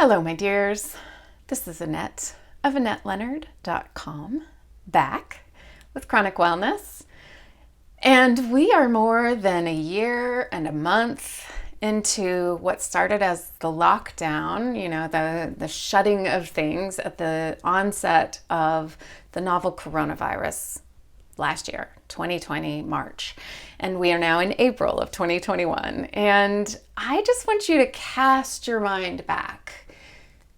Hello, my dears. This is Annette of AnnetteLeonard.com, back with Chronic Wellness. And we are more than a year and a month into what started as the lockdown, the shutting of things at the onset of the novel coronavirus last year, 2020, March. And we are now in April of 2021. And I just want you to cast your mind back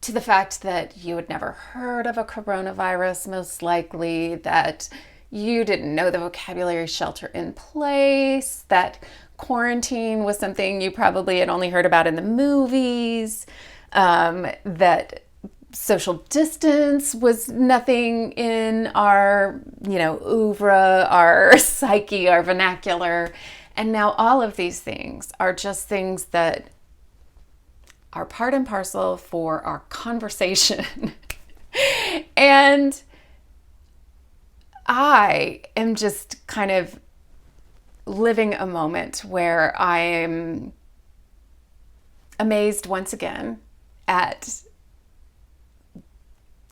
to the fact that you had never heard of a coronavirus, most likely, that you didn't know the vocabulary shelter in place, that quarantine was something you probably had only heard about in the movies, that social distance was nothing in our, oeuvre, our psyche, our vernacular. And now all of these things are just things that are part and parcel for our conversation. And I am just kind of living a moment where I am amazed once again at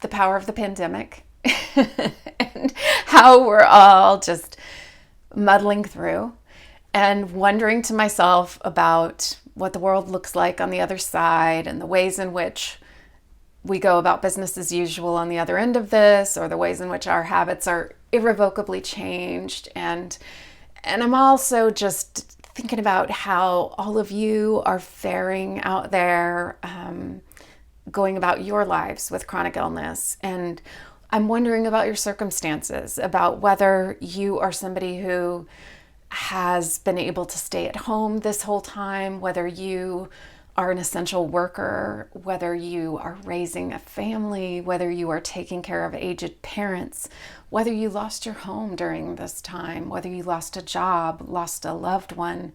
the power of the pandemic and how we're all just muddling through and wondering to myself about what the world looks like on the other side and the ways in which we go about business as usual on the other end of this, or the ways in which our habits are irrevocably changed. And I'm also just thinking about how all of you are faring out there, going about your lives with chronic illness. And I'm wondering about your circumstances, about whether you are somebody who has been able to stay at home this whole time, whether you are an essential worker, whether you are raising a family, whether you are taking care of aged parents, whether you lost your home during this time, whether you lost a job, lost a loved one,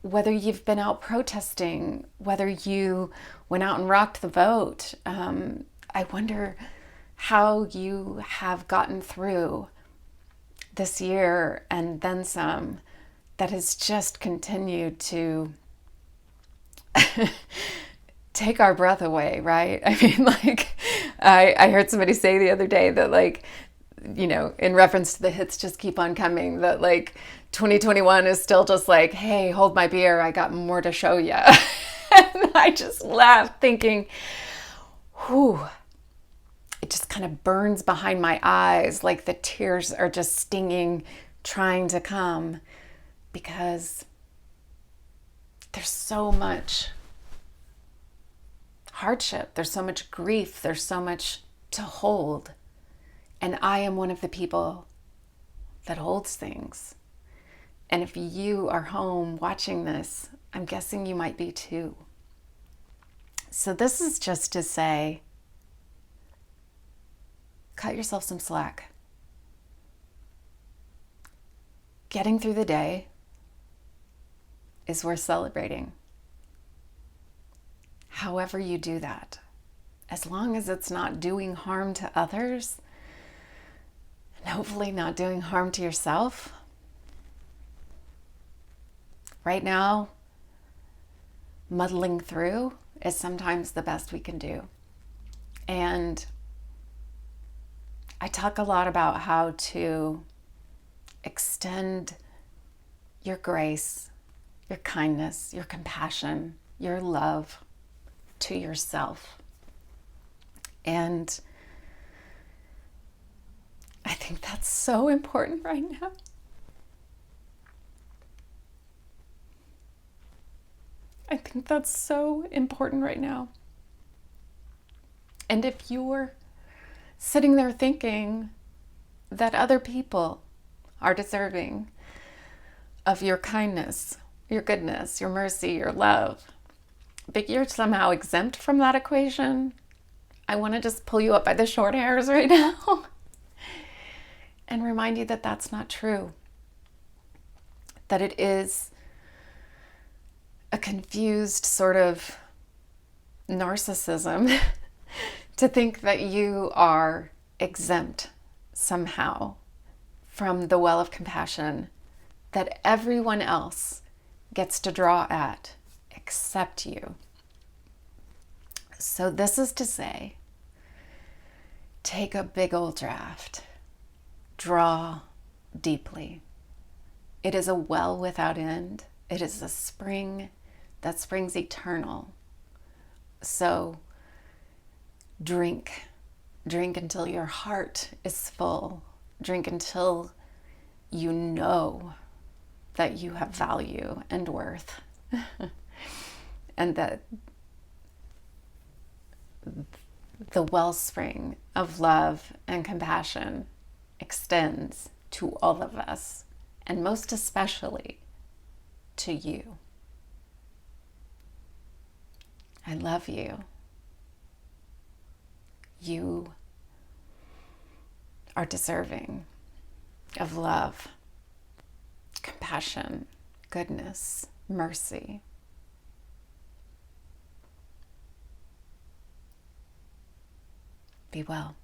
whether you've been out protesting, whether you went out and rocked the vote. I wonder how you have gotten through this year and then some that has just continued to take our breath away, right? I mean, I heard somebody say the other day that, in reference to the hits just keep on coming, that 2021 is still just hey, hold my beer, I got more to show you. And I just laughed thinking, whew, it just kind of burns behind my eyes, like the tears are just stinging, trying to come, because there's so much hardship, there's so much grief, there's so much to hold. And I am one of the people that holds things. And if you are home watching this, I'm guessing you might be too. So this is just to say, cut yourself some slack. Getting through the day is worth celebrating. However you do that, as long as it's not doing harm to others, and hopefully not doing harm to yourself. Right now, muddling through is sometimes the best we can do. And I talk a lot about how to extend your grace, your kindness, your compassion, your love to yourself. And I think that's so important right now. I think that's so important right now. And if you're sitting there thinking that other people are deserving of your kindness, your goodness, your mercy, your love, but you're somehow exempt from that equation, I want to just pull you up by the short hairs right now and remind you that that's not true. That it is a confused sort of narcissism to think that you are exempt somehow from the well of compassion that everyone else gets to draw at except you. So this is to say, take a big old draft. Draw deeply. It is a well without end. It is a spring that springs eternal. So drink. Drink until your heart is full. Drink until you know that you have value and worth. And that the wellspring of love and compassion extends to all of us, and most especially to you. I love you. You are deserving of love, compassion, goodness, mercy. Be well.